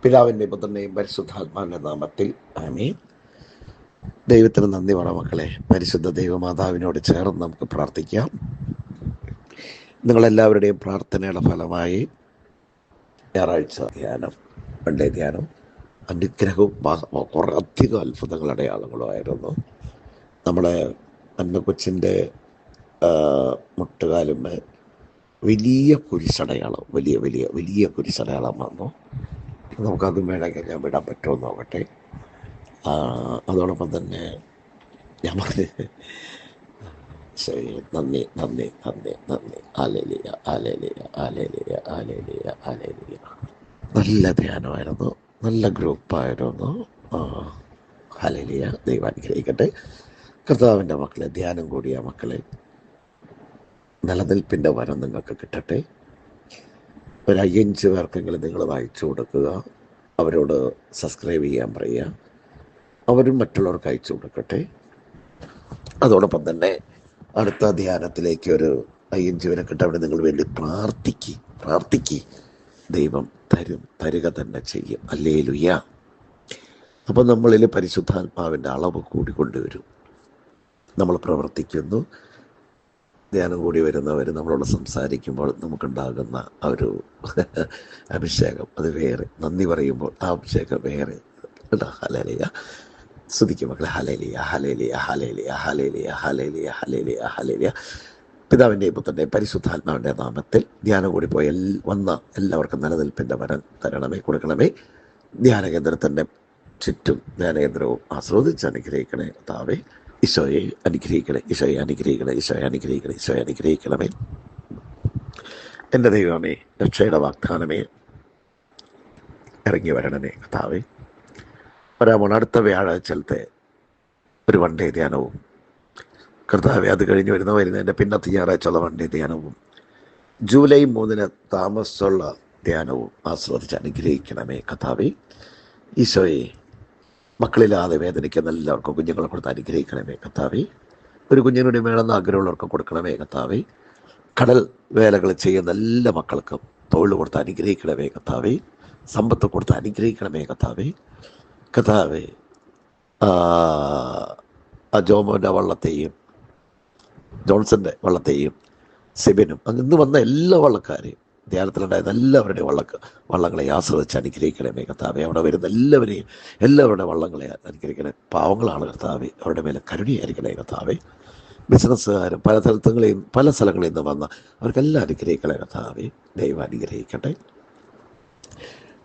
പിതാവിൻ്റെ പുത്രൻ്റെയും പരിശുദ്ധാത്മാവിൻ്റെ നാമത്തിൽ ആമേൻ. ദൈവത്തിന് നന്ദി പറ മക്കളെ. പരിശുദ്ധ ദൈവമാതാവിനോട് ചേർന്ന് നമുക്ക് പ്രാർത്ഥിക്കാം. നിങ്ങളെല്ലാവരുടെയും പ്രാർത്ഥനയുടെ ഫലമായി ഞായറാഴ്ച ധ്യാനം, വൺഡേ ധ്യാനം അനുഗ്രഹവും കുറേ അധികം അത്ഭുതങ്ങളുടെ അടയാളങ്ങളുമായിരുന്നു. നമ്മുടെ അന്നക്കൊച്ചിൻ്റെ മുട്ടുകാലുമേ വലിയ കുരിശടയാളം, വലിയ വലിയ വലിയ കുരിശടയാളം വന്നു. നമുക്കതും വേണമെങ്കിൽ ഞാൻ വിടാൻ പറ്റുമോ നോക്കട്ടെ. അതോടൊപ്പം തന്നെ ഞാൻ ശരി, നന്ദി നന്ദി നന്ദി നന്ദി. Hallelujah hallelujah hallelujah hallelujah hallelujah. നല്ല ധ്യാനമായിരുന്നു, നല്ല ഗ്രൂപ്പായിരുന്നു. ഹല്ലേലൂയ. ദൈവം അനുഗ്രഹിക്കട്ടെ. കർത്താവിൻ്റെ മക്കളെ, ധ്യാനം കൂടിയ മക്കളെ, നിലനിൽപ്പിൻ്റെ വരം നിങ്ങൾക്ക് കിട്ടട്ടെ. ഒരു 5 പേർക്കെങ്കിലും നിങ്ങൾ വായിച്ചു കൊടുക്കുക. അവരോട് സബ്സ്ക്രൈബ് ചെയ്യാൻ പറയുക. അവരും മറ്റുള്ളവർക്ക് അയച്ചു കൊടുക്കട്ടെ. അതോടൊപ്പം തന്നെ അടുത്ത ധ്യാനത്തിലേക്ക് ഒരു 5 പേരെ കിട്ടവിടെ നിങ്ങൾ വേണ്ടി പ്രാർത്ഥിക്ക്. ദൈവം തരുക തന്നെ ചെയ്യും. ഹല്ലേലൂയ. അപ്പോൾ നമ്മളിൽ പരിശുദ്ധാത്മാവിൻ്റെ അളവ് കൂടിക്കൊണ്ടുവരും. നമ്മൾ പ്രവർത്തിക്കുന്നു. ധ്യാനം കൂടി വരുന്നവർ നമ്മളോട് സംസാരിക്കുമ്പോൾ നമുക്കുണ്ടാകുന്ന ആ ഒരു അഭിഷേകം അത് വേറെ. നന്ദി പറയുമ്പോൾ ആ അഭിഷേകം വേറെ. ഹല്ലേലൂയ. സ്തുതിക്കും മക്കളെ. Hallelujah hallelujah hallelujah hallelujah hallelujah hallelujah hallelujah. പിതാവിൻ്റെയും പുത്രൻ്റെയും പരിശുദ്ധാത്മാവിൻ്റെ നാമത്തിൽ ധ്യാനം കൂടി പോയി വന്ന എല്ലാവർക്കും നിലനിൽപ്പിൻ്റെ വരം തരണമേ, കൊടുക്കണമേ. ധ്യാനകേന്ദ്രത്തിൻ്റെ ചുറ്റും ധ്യാനകേന്ദ്രവും ആസ്വദിച്ച് അനുഗ്രഹിക്കണേ കർത്താവേ. ഈശോയെ അനുഗ്രഹിക്കണേ, ഈശോയെ അനുഗ്രഹിക്കണേ, ഈശോയെ അനുഗ്രഹിക്കണേ, ഈശോയെ അനുഗ്രഹിക്കണമേ. എൻ്റെ ദൈവമേ, രക്ഷയുടെ വാഗ്ദാനമേ, ഇറങ്ങി വരണമേ കർത്താവേ. അടുത്ത വ്യാഴാഴ്ചത്തെ ഒരു വൺഡേ ധ്യാനവും കർത്താവെ, അത് കഴിഞ്ഞ് വരുന്നതിൻ്റെ പിന്നത്തെ ഞായറാഴ്ചയുള്ള വൺഡേ ധ്യാനവും ജൂലൈ 3 താമസമുള്ള ധ്യാനവും ആസ്വദിച്ച് അനുഗ്രഹിക്കണമേ കർത്താവേ. ഈശോയെ, മക്കളില്ലാതെ വേദനിക്കുന്ന എല്ലാവർക്കും കുഞ്ഞുങ്ങളെ കൊടുത്ത് അനുഗ്രഹിക്കണമേ കർത്താവേ. ഒരു കുഞ്ഞിനുടെ വേണമെന്ന് ആഗ്രഹമുള്ളവർക്ക് കൊടുക്കണമേ കർത്താവേ. കടൽ വേലകൾ ചെയ്യുന്ന എല്ലാ മക്കൾക്കും തൊഴിൽ കൊടുത്ത് അനുഗ്രഹിക്കണമേ കർത്താവേ. സമ്പത്ത് കൊടുത്ത് അനുഗ്രഹിക്കണമേ കർത്താവേ. കർത്താവേ, ജോമോൻ്റെ വള്ളത്തെയും ജോൺസന്റെ വള്ളത്തെയും സെബിനും ഇന്ന് വന്ന എല്ലാ വള്ളക്കാരെയും ധ്യാനത്തിലുണ്ടായിരുന്ന എല്ലാവരുടെയും വള്ളങ്ങളെ ആസ്വദിച്ച് അനുഗ്രഹിക്കണമേ കർത്താവേ. അവിടെ വരുന്ന എല്ലാവരുടെ വള്ളങ്ങളെ അനുഗ്രഹിക്കണേ. പാവങ്ങളാണ് കർത്താവേ, അവരുടെ മേലെ കരുണയായിരിക്കണേ കർത്താവേ. ബിസിനസ്സുകാരും പല സ്ഥലങ്ങളിൽ നിന്ന് വന്ന അവർക്കെല്ലാം അനുഗ്രഹിക്കണേ കർത്താവേ. ദൈവം അനുഗ്രഹിക്കട്ടെ.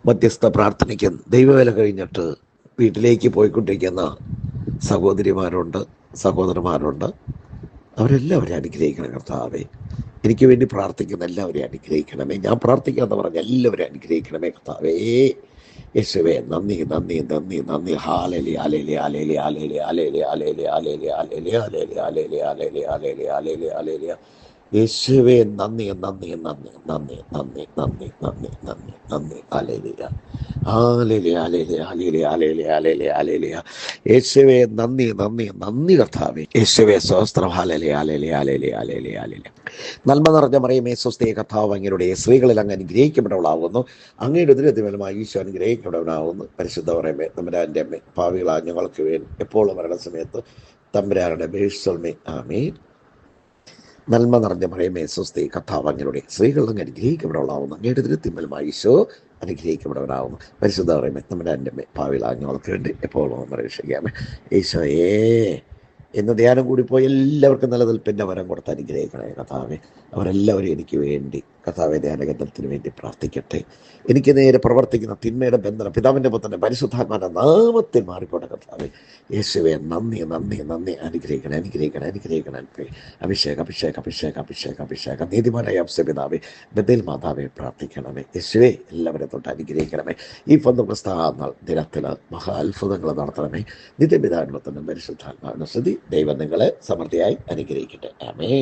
മധ്യസ്ഥ പ്രാർത്ഥനയ്ക്ക് ദൈവവേല കഴിഞ്ഞിട്ട് വീട്ടിലേക്ക് പോയിക്കൊണ്ടിരിക്കുന്ന സഹോദരിമാരുണ്ട്, സഹോദരന്മാരുണ്ട്. അവരെല്ലാവരെയും അനുഗ്രഹിക്കണം കർത്താവേ. എനിക്ക് വേണ്ടി പ്രാർത്ഥിക്കുന്ന എല്ലാവരെയും അനുഗ്രഹിക്കണമേ. ഞാൻ പ്രാർത്ഥിക്കാമെന്ന് പറഞ്ഞ എല്ലാവരെയും അനുഗ്രഹിക്കണമേ കർത്താവേ. യേശുവേ, നന്ദി നന്ദി നന്ദി നന്ദി. Hallelujah hallelujah hallelujah hallelujah hallelujah hallelujah hallelujah hallelujah hallelujah hallelujah hallelujah hallelujah hallelujah. യേശുവേ, നന്ദി നന്ദി നന്ദി നന്ദി നന്ദി നന്ദി നന്ദി നന്ദി നന്ദി. Hallelujah hallelujah hallelujah hallelujah hallelujah hallelujah hallelujah. യേശുവേ, നന്ദി നന്ദി നന്ദി കർത്താവേ. യേശുവേ, സ്തോത്രം. Hallelujah hallelujah hallelujah hallelujah hallelujah. നന്മ നിറഞ്ഞ മറിയമേ, സ്വസ്തി, കർത്താവ് അങ്ങയുടെ സ്ത്രീകളിൽ അങ്ങ് അനുഗ്രഹിക്കപ്പെട്ടവളാകുന്നു. അങ്ങയുടെ ഉദരത്തിന്മേലുമായി ഈശോ അനുഗ്രഹിക്കപ്പെട്ടവനാകുന്നു. പരിശുദ്ധ മറിയമേ, തമ്പുരാന്റെ അമ്മേ, പാപികളായ ഞങ്ങൾക്ക് വേണ്ടി എപ്പോഴും മരണസമയത്ത് തമ്പുരാനുടെ അപേക്ഷിച്ചോളമേ. ആമേൻ. നന്മ നിറഞ്ഞ മറിയമേ, സ്വസ്തി, കർത്താവ് അങ്ങയുടെ സ്ത്രീകളിൽ അങ്ങ് അനുഗ്രഹിക്കപ്പെട്ടവളാകുന്നു. അങ്ങയുടെ ഉദരത്തിന്മേലുമായി ഈശോ അനുഗ്രഹിക്കപ്പെട്ടവനാകുന്നു. പരിശുദ്ധ മറിയമേ, തമ്പുരാന്റെ അമ്മേ, പാപികളായ ഞങ്ങൾക്ക് വേണ്ടി എപ്പോഴും അപേക്ഷിക്കാമേ. ഈശോയേ, ഇന്ന് ധ്യാനം കൂടി പോയി എല്ലാവർക്കും നിലനിൽപ്പിൻ്റെ വരം കൊടുത്ത് അനുഗ്രഹിക്കണേ കർത്താവേ. അവരെല്ലാവരും എനിക്ക് വേണ്ടി കർത്താവേ ധ്യാനകേന്ദ്രത്തിന് വേണ്ടി പ്രാർത്ഥിക്കട്ടെ. എനിക്ക് നേരെ പ്രവർത്തിക്കുന്ന തിന്മയുടെ ബന്ധനം പിതാവിൻ്റെ പുത്രൻ്റെ പരിശുദ്ധാത്മാവിൻ്റെ നാമത്തിൽ മാറിപ്പോട്ടെ കർത്താവേ. യേശുവേ, നന്ദി നന്ദി നന്ദി. അനുഗ്രഹിക്കണേ അനുഗ്രഹിക്കണേ അനുഗ്രഹിക്കണേ. അഭിഷേകം അഭിഷേകം അഭിഷേകം അഭിഷേകം അഭിഷേകം. നീതിമാനായ പിതാവേ, ബദൽ മാതാവേ, പ്രാർത്ഥിക്കണമേ. യേശുവേ, എല്ലാവരെ തൊട്ട് അനുഗ്രഹിക്കണമേ. ഈ പന്തക്രിസ്താനാൾ ദിനത്തിൽ മഹാ അത്ഭുതങ്ങൾ നടത്തണമേ. നിത്യപിതാവിൻ്റെ പുത്രൻ്റെ പരിശുദ്ധാത്മാവിൻ്റെ സ്തുതി. ദൈവം നിങ്ങളെ സമൃദ്ധിയായി അനുഗ്രഹിക്കട്ടെ. ആമേൻ.